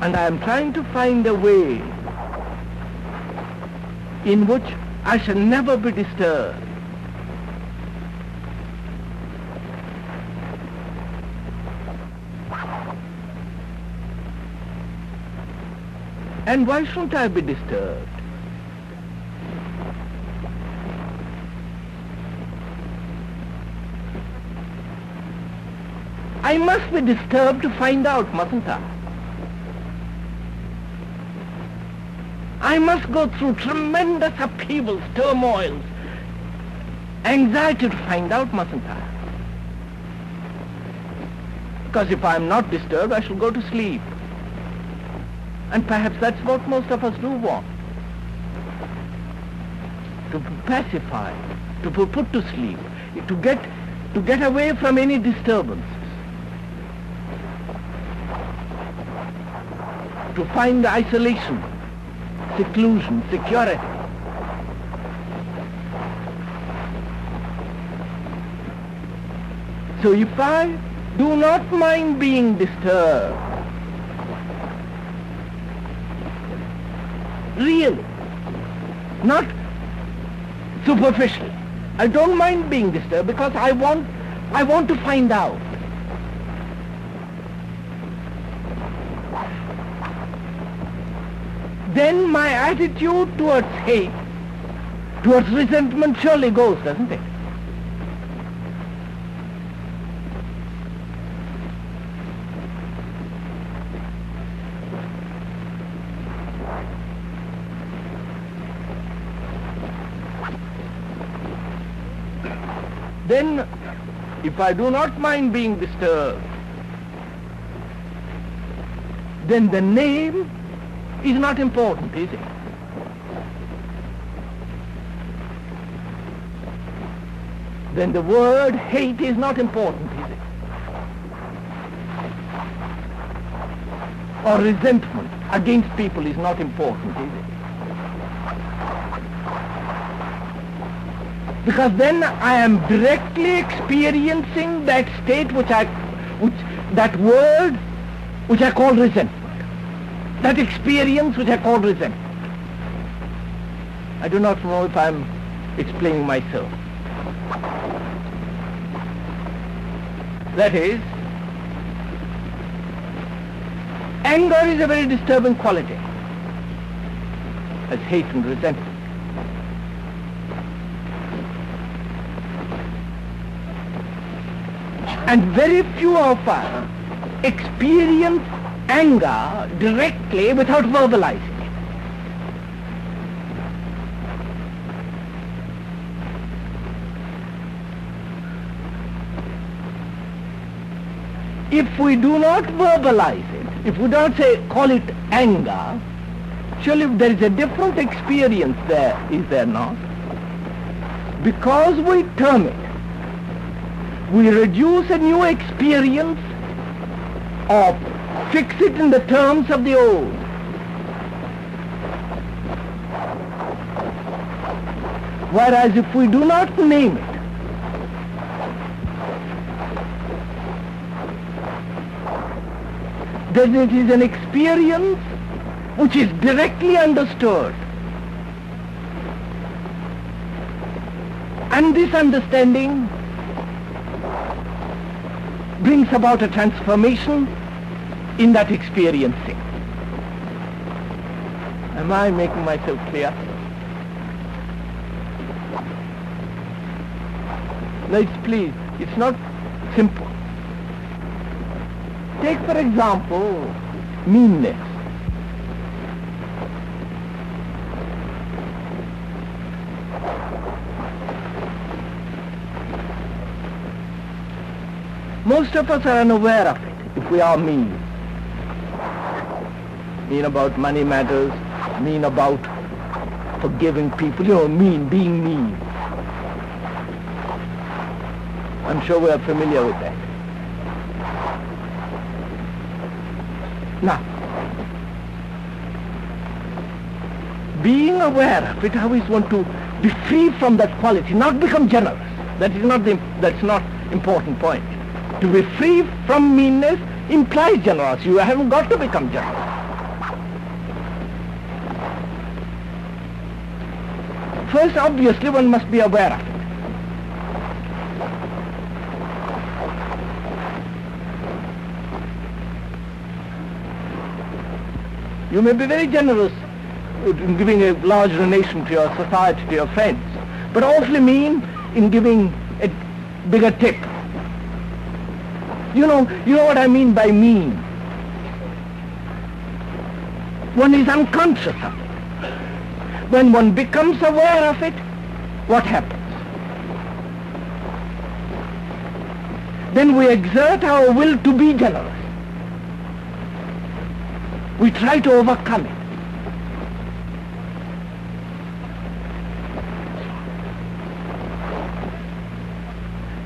And I am trying to find a way in which I shall never be disturbed. And why shouldn't I be disturbed? I must be disturbed to find out, mustn't I? I must go through tremendous upheavals, turmoils, anxiety to find out, mustn't I? Because if I'm not disturbed, I shall go to sleep. And perhaps that's what most of us do want. To pacify, to be put to sleep, to get away from any disturbances. To find isolation, seclusion, security. So if I do not mind being disturbed, really, not superficially, I don't mind being disturbed because I want to find out. Then my attitude towards hate, towards resentment surely goes, doesn't it? Then, if I do not mind being disturbed, then the name is not important, is it? Then the word hate is not important, is it? Or resentment against people is not important, is it? Because then I am directly experiencing that state that word which I call resentment. That experience which I call resentment. I do not know if I am explaining myself. That is, anger is a very disturbing quality, as hate and resentment. And very few of us experience anger directly without verbalizing it. If we do not verbalize it, if we don't call it anger, surely there is a different experience there, is there not? Because we term it, we reduce a new experience or fix it in the terms of the old. Whereas if we do not name it, then it is an experience which is directly understood. And this understanding brings about a transformation in that experiencing. Am I making myself clear? Please, it's not simple. Take, for example, meanness. Most of us are unaware of it, if we are mean. Mean about money matters, mean about forgiving people, mean, being mean. I'm sure we are familiar with that. Now, being aware of it, how is one to be free from that quality, not become generous? That's not important point. To be free from meanness implies generosity. You haven't got to become generous. First, obviously, one must be aware of it. You may be very generous in giving a large donation to your society, to your friends, but awfully mean in giving a bigger tip. You know what I mean by mean. One is unconscious of it. When one becomes aware of it, what happens? Then we exert our will to be generous. We try to overcome it.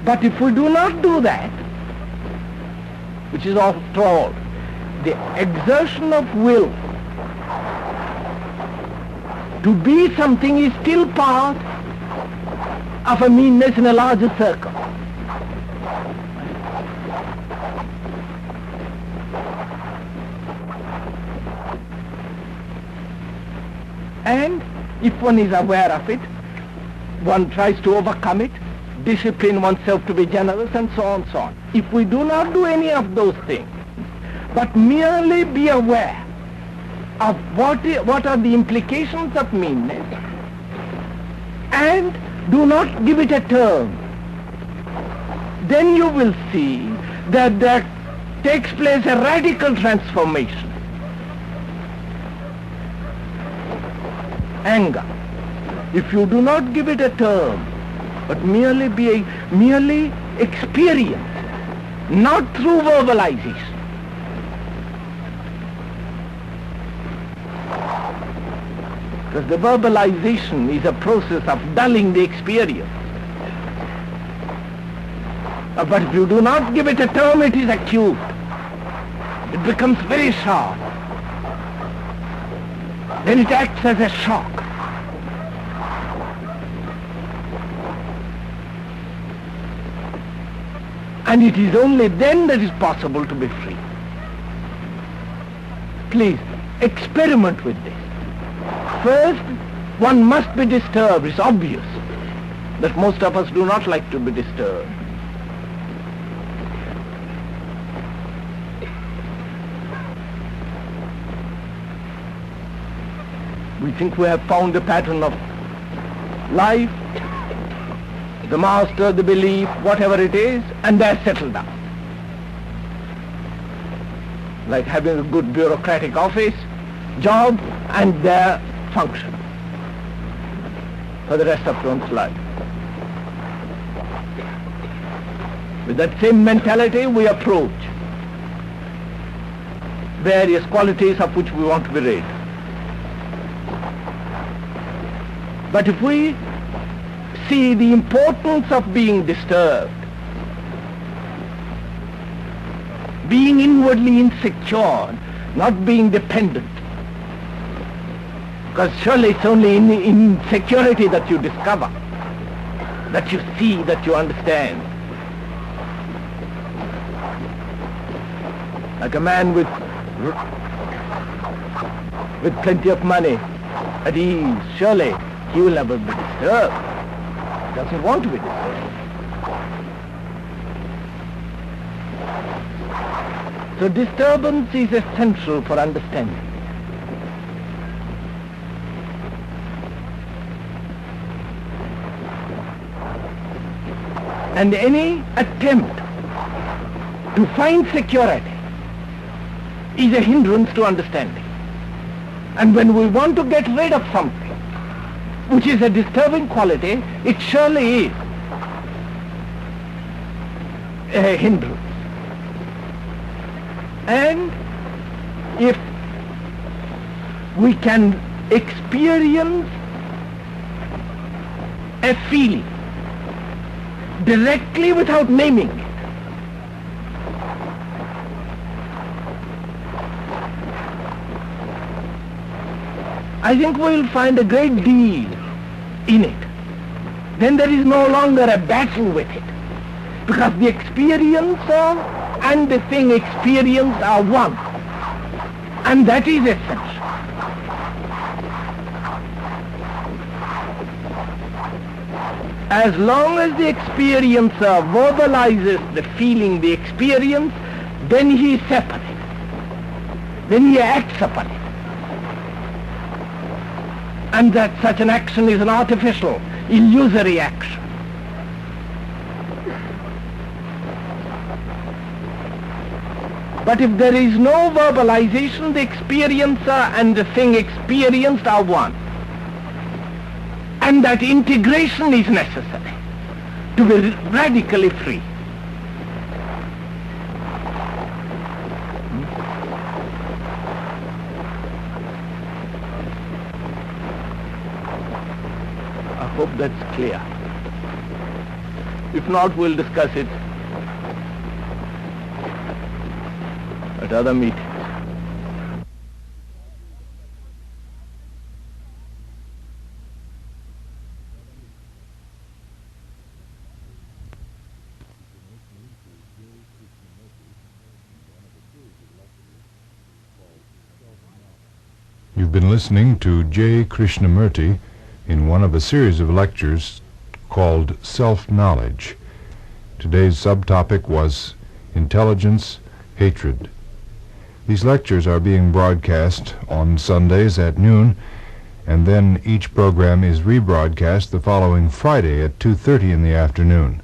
But if we do not do that, which is after all, the exertion of will to be something is still part of a meanness in a larger circle. And if one is aware of it, one tries to overcome it, discipline oneself to be generous, and so on, so on. If we do not do any of those things, but merely be aware of what are the implications of meanness, and do not give it a term, then you will see that there takes place a radical transformation. Anger, if you do not give it a term, but merely experience, not through verbalization. Because the verbalization is a process of dulling the experience. But if you do not give it a term, it is acute. It becomes very sharp. Then it acts as a shock. And it is only then that it is possible to be free. Please, experiment with this. First, one must be disturbed. It's obvious that most of us do not like to be disturbed. We think we have found the pattern of life, the master, the belief, whatever it is, and they're settled down. Like having a good bureaucratic office, job, and their function for the rest of one's life. With that same mentality, we approach various qualities of which we want to be rid. But if we see the importance of being disturbed, being inwardly insecure, not being dependent, because surely it's only in insecurity that you discover, that you see, that you understand. Like a man with plenty of money, at ease, surely he will never be disturbed. He doesn't want to be disturbed. So disturbance is essential for understanding. And any attempt to find security is a hindrance to understanding. And when we want to get rid of something which is a disturbing quality, it surely is a hindrance. And if we can experience a feeling directly without naming it, I think we will find a great deal in it. Then there is no longer a battle with it, because the experiencer and the thing experienced are one, and that is essential. As long as the experiencer verbalizes the feeling, the experience, then he is separate. Then he acts upon it. And that such an action is an artificial, illusory action. But if there is no verbalization, the experiencer and the thing experienced are one. And that integration is necessary to be radically free. I hope that's clear. If not, we'll discuss it at other meetings. You've been listening to J. Krishnamurti in one of a series of lectures called Self-Knowledge. Today's subtopic was Intelligence, Hatred. These lectures are being broadcast on Sundays at noon, and then each program is rebroadcast the following Friday at 2:30 in the afternoon.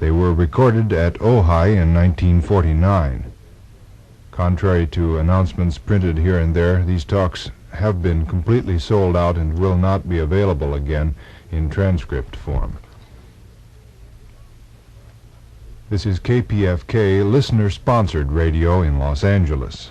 They were recorded at Ojai in 1949. Contrary to announcements printed here and there, these talks have been completely sold out and will not be available again in transcript form. This is KPFK, listener-sponsored radio in Los Angeles.